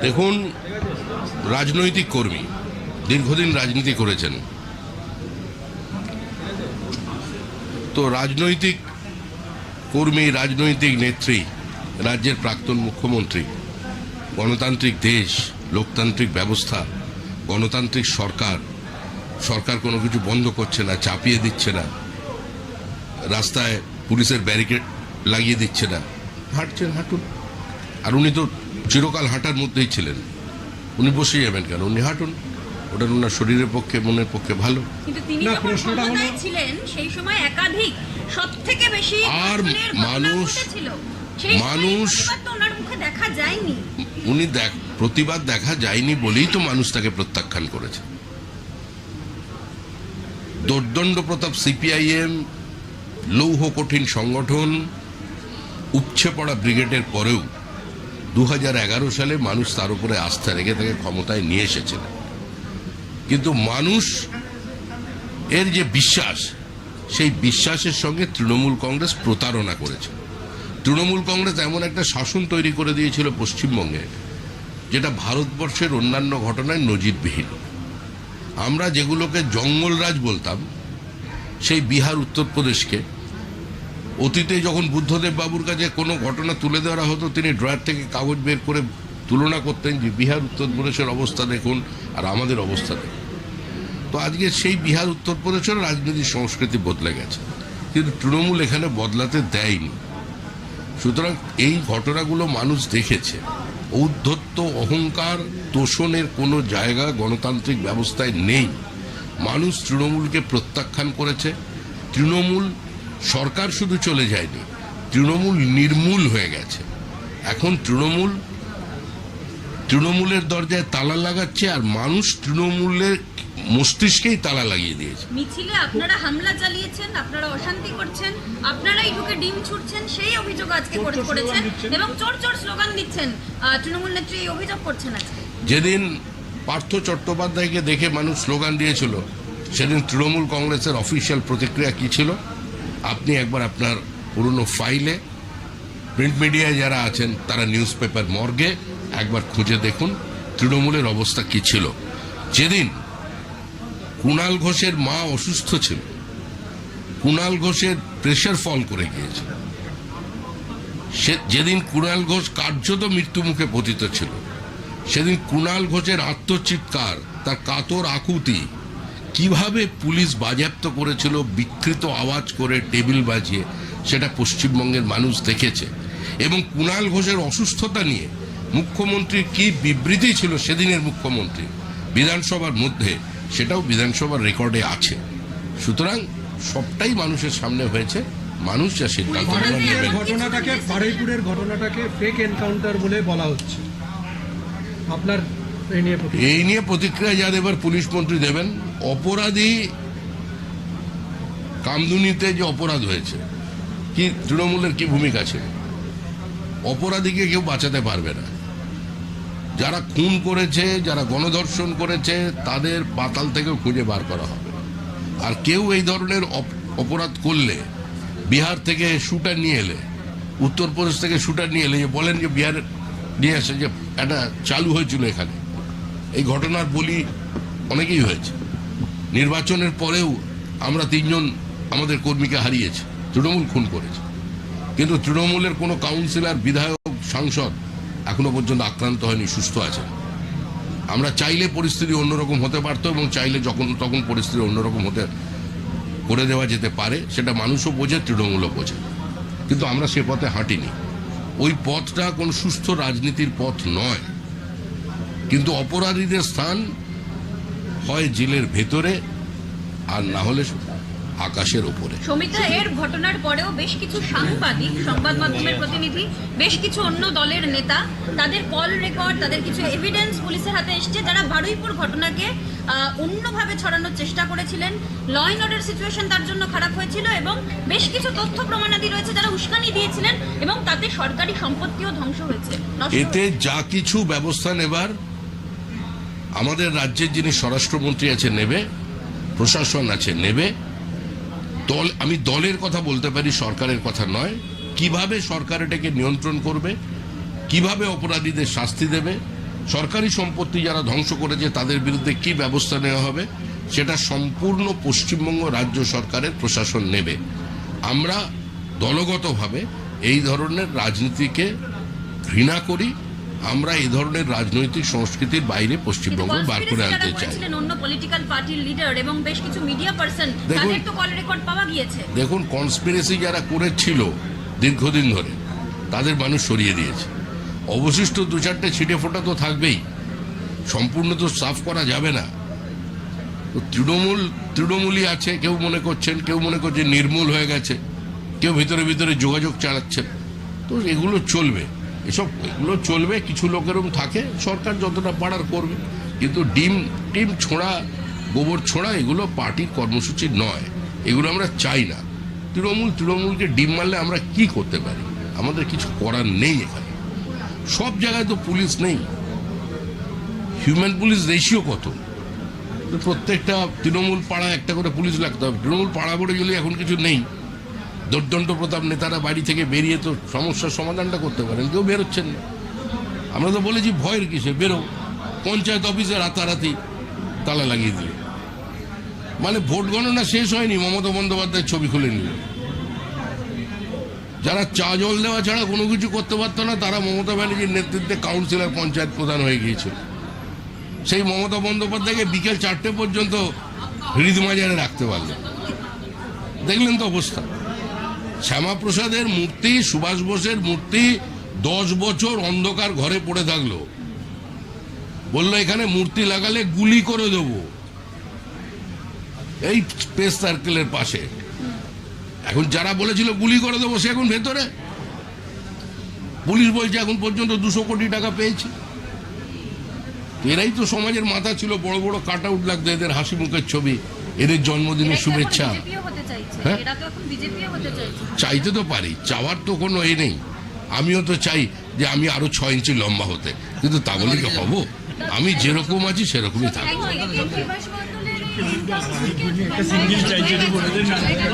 দেখুন, রাজনৈতিক কর্মী, দীর্ঘদিন রাজনীতি করেছেন, তো রাজনৈতিক কর্মী, রাজনৈতিক নেত্রী, রাজ্যের প্রাক্তন মুখ্যমন্ত্রী, গণতান্ত্রিক দেশ, লোকতান্ত্রিক ব্যবস্থা, গণতান্ত্রিক সরকার, সরকার কোনো কিছু বন্ধ করছে না, চাপিয়ে দিচ্ছে না, রাস্তায় পুলিশের ব্যারিকেড লাগিয়ে দিচ্ছে না, হাঁটছেন, হাঁটুন। আর উনি তো চিরকাল হাঁটার মধ্যেই ছিলেন, উনি বসে যাবেন কেন? উনি হাঁটুন, ওটা ওনার শরীরের পক্ষে, মনের পক্ষে ভালো। কিন্তু তিনি যখন ক্ষমতায় ছিলেন সেই সময় একাধিক সবথেকে বেশি আর মানুষ ওনার মুখে দেখা যায়নি, উনি প্রতিবাদ দেখা যায়নি বলেই তো মানুষ তাকে প্রত্যাখ্যান করেছে। দোর্দণ্ড প্রতাপ সিপিআইএম, লৌহ কঠিন সংগঠন, উপচে পড়া ব্রিগেডের পরেও 2011 সালে মানুষ তার উপরে আস্থা রেখে তাকে ক্ষমতায় নিয়ে এসেছিলেন। কিন্তু মানুষ এর যে বিশ্বাস, সেই বিশ্বাসের সঙ্গে তৃণমূল কংগ্রেস প্রতারণা করেছে। তৃণমূল কংগ্রেস এমন একটা শাসন তৈরি করে দিয়েছিল পশ্চিমবঙ্গে, যেটা ভারতবর্ষের অন্যান্য ঘটনায় নজিরবিহীন। আমরা যেগুলোকে জঙ্গলরাজ বলতাম, সেই বিহার, উত্তরপ্রদেশকে অতীতে যখন বুদ্ধদেব বাবুর কাছে কোনো ঘটনা তুলে ধরা হতো, তিনি ড্রয়ার থেকে কাগজ বের করে তুলনা করতেন যে বিহার, উত্তরপ্রদেশের অবস্থা দেখুন আর আমাদের অবস্থা দেখুন। তো আজকে সেই বিহার, উত্তরপ্রদেশের রাজনৈতিক সংস্কৃতি বদলে গেছে, কিন্তু তৃণমূল এখানে বদলাতে দেয়নি। সুতরাং এই ঘটনাগুলো মানুষ দেখেছে। ঔদ্ধত্য, অহংকার, তোষণের কোনো জায়গা গণতান্ত্রিক ব্যবস্থায় নেই। মানুষ তৃণমূলকে প্রত্যাখ্যান করেছে। তৃণমূল সরকার শুধু চলে যায়নি, তৃণমূল নির্মূল হয়ে গেছে। এখন তৃণমূলের দরজায় তালা লাগাচ্ছে, আর মানুষ তৃণমূলের মস্তিষ্কেই তালা লাগিয়ে দিয়েছে। মিছিলে আপনারা হামলা চালিয়েছেন, আপনারা অশান্তি করছেন, আপনারাই ঢুকে ডিম ছুটছেন, সেই অভিযোগ আজকে করেছেন এবং চোর চোর স্লোগান দিচ্ছেন। তৃণমূল নেত্রী এই অভিযোগ করছেন আজকে। যেদিন পার্থ চট্টোপাধ্যায়কে দেখে মানুষ স্লোগান দিয়েছিল, সেদিন তৃণমূল কংগ্রেসের অফিসিয়াল প্রতিক্রিয়া কি ছিল? আপনি একবার আপনার পুরনো ফাইলে, প্রিন্ট মিডিয়ায় যারা আছেন তারা নিউজ পেপার মর্গে একবার খুঁজে দেখুন তৃণমূলের অবস্থা কি ছিল। যেদিন কুণাল ঘোষের মা অসুস্থ ছিল, কুণাল ঘোষের প্রেশার ফল করে গিয়েছিল, যেদিন কুণাল ঘোষ কার্যত মৃত্যু মুখে পতিত ছিল, সেদিন কুণাল ঘোষের আত্মচিৎকার, তার কাতর আকুতি কিভাবে পুলিশ বাজেয়াপ্ত করেছিল বিকৃত আওয়াজ করে, টেবিল বাজিয়ে, সেটা পশ্চিমবঙ্গের মানুষ দেখেছে। এবং কুণাল ঘোষের অসুস্থতা নিয়ে মুখ্যমন্ত্রীর কি বিবৃতি ছিল সেদিনের মুখ্যমন্ত্রী বিধানসভার মধ্যে, সেটাও বিধানসভার রেকর্ডে আছে। সুতরাং সবটাই মানুষের সামনে হয়েছে, মানুষ যা সিদ্ধান্ত নেবেন। ঘটনাটাকে, বারুইপুরের ঘটনাটাকে ফেক এনকাউন্টার বলে বলা হচ্ছে, আপনার এই নিয়ে প্রতিক্রিয়া যা দেবার পুলিশ মন্ত্রী দেবেন। অপরাধী, কামদুনিতে যে অপরাধ হয়েছে, কি তৃণমূলের কি ভূমিকা ছিল? অপরাধীকে কেউ বাঁচাতে পারবে না। যারা খুন করেছে, যারা গণধর্ষণ করেছে, তাদের পাতাল থেকে খুঁজে বার করা হবে। আর কেউ এই ধরনের অপরাধ করলে, বিহার থেকে শুটার নিয়ে এলে, উত্তরপ্রদেশ থেকে শুটার নিয়ে এলে, যে বলেন যে বিহারে নিয়ে আসে, যে একটা চালু হয়েছিল এখানে, এই ঘটনার বলি অনেকেই হয়েছে। নির্বাচনের পরেও আমরা 3 জন আমাদের কর্মীকে হারিয়েছি, তৃণমূল খুন করেছে। কিন্তু তৃণমূলের কোনো কাউন্সিলর, বিধায়ক, সাংসদ এখনো পর্যন্ত আক্রান্ত হয়নি, সুস্থ আছেন। আমরা চাইলে পরিস্থিতি অন্যরকম হতে পারত, এবং চাইলে যখন তখন পরিস্থিতি অন্যরকম হতে করে দেওয়া যেতে পারে, সেটা মানুষও বোঝে, তৃণমূলও বোঝে। কিন্তু আমরা সে পথে হাঁটিনি। ওই পথটা কোন সুস্থ রাজনীতির পথ নয়। কিন্তু অপরাধীদের স্থান হয় জেলের ভেতরে, আর না হলে আকাশের উপরে। সমিতা, এর ঘটনার পরেও বেশ কিছু সাংবাদিক, সংবাদ মাধ্যমের প্রতিনিধি, বেশ কিছু অন্য দলের নেতা, তাদের কল রেকর্ড, তাদের কিছু এভিডেন্স পুলিশের হাতে এসছে, যারা বারুইপুর ঘটনাকে অন্যভাবে ছড়ানোর চেষ্টা করেছিলেন। ল অ্যান্ড অর্ডার সিচুয়েশন তার জন্য খারাপ হয়েছিল, এবং বেশ কিছু তথ্য প্রমাণাদি রয়েছে যারা উস্কানি দিয়েছিলেন, এবং তাতে সরকারি সম্পত্তিও ধ্বংস হয়েছে। এতে যা কিছু ব্যবস্থা নেবার আমাদের রাজ্যের যিনি স্বরাষ্ট্রমন্ত্রী আছে নেবে, প্রশাসন আছে নেবে। আমি দলের কথা বলতে পারি, সরকারের কথা নয়। কিভাবে সরকার এটাকে নিয়ন্ত্রণ করবে, কিভাবে অপরাধীদের শাস্তি দেবে, সরকারি সম্পত্তি যারা ধ্বংস করেছে তাদের বিরুদ্ধে কি ব্যবস্থা নেওয়া হবে সেটা সম্পূর্ণ পশ্চিমবঙ্গ রাজ্য সরকারের প্রশাসন নেবে। আমরা দলগতভাবে এই ধরনের রাজনীতিকে ঘৃণা করি। আমরা এই ধরনের রাজনৈতিক সংস্কৃতির বাইরে পশ্চিমবঙ্গ বার করে আনতে চাই। অন্য পলিটিক্যাল পার্টির লিডার এবং বেশ কিছু মিডিয়া পার্সন দেখুন- তাদের তো কল রেকর্ড পাওয়া গিয়েছে। দেখুন, কনস্পিরেসি যারা করেছিল দীর্ঘদিন ধরে তাদের মানুষ সরিয়ে দিয়েছে। অবশিষ্ট দু চারটে ছিটে ফোটা তো থাকবেই, সম্পূর্ণ তো সাফ করা যাবে না। তো তৃণমূলই আছে, কেউ মনে করছেন, কেউ মনে করছেন নির্মূল হয়ে গেছে, কেউ ভিতরে ভিতরে যোগাযোগ চালাচ্ছেন। তো এগুলো চলবে, এগুলো চলবে। কিছু লোকেরও থাকে, সরকার যতটা পারার করবে, কিন্তু টিম ছোঁড়া, গোবর ছোঁড়া এগুলো পার্টির কর্মসূচি নয়, এগুলো আমরা চাই না। তৃণমূলকে ডিম মারলে আমরা কি করতে পারি? আমাদের কিছু করার নেই। এখানে সব জায়গায় তো পুলিশ নেই। হিউম্যান পুলিশ রেশিও কত? তো প্রত্যেকটা তৃণমূল পাড়া একটা করে পুলিশ লাগতে হবে। তৃণমূল পাড়া পড়ে গেলে এখন কিছু নেই। দর্দণ্ড প্রতাপ নেতারা বাড়ি থেকে বেরিয়ে তো সমস্যার সমাধানটা করতে পারেন, কেউ বেরোচ্ছেন না। আমরা তো বলেছি ভয়ের কিসে, বেরো। পঞ্চায়েত অফিসে রাতারাতি তালা লাগিয়ে দিল, মানে ভোট গণনা শেষ হয়নি, মমতা বন্দ্যোপাধ্যায়ের ছবি খুলে নিল। যারা চা জল দেওয়া ছাড়া কোনো কিছু করতে পারতো না, তারা মমতা ব্যানার্জির নেতৃত্বে কাউন্সিলর, পঞ্চায়েত প্রধান হয়ে গিয়েছিল। সেই মমতা বন্দ্যোপাধ্যায়কে বিকেল 4টে পর্যন্ত হৃদমাজারে রাখতে পারলেন। দেখলেন তো অবস্থা। শ্যামাপ্রসাদের মূর্তি, সুভাষ বোসের মূর্তি 10 বছর অন্ধকার ঘরে পড়ে থাকলো, বললো এখানে মূর্তি লাগালে গুলি করে দেবো, এই স্পেস সার্কেলের পাশে। এখন যারা বলেছিল গুলি করে দেবো, সে এখন ভেতরে। পুলিশ বলছে এখন পর্যন্ত 200 কোটি টাকা পেয়েছে। এরাই তো সমাজের মাথা ছিল, বড় বড় কাট আউট লাগতো, এদের হাসি মুখের ছবি, এদের জন্মদিনের শুভেচ্ছা। হ্যাঁ, চাইতে তো পারি, চাওয়ার তো কোনো এ নেই। আমিও তো চাই যে আমি আরো 6 ইঞ্চি লম্বা হতে, কিন্তু তা বলে কি হবো? আমি যেরকম আছি সেরকমই থাকবো।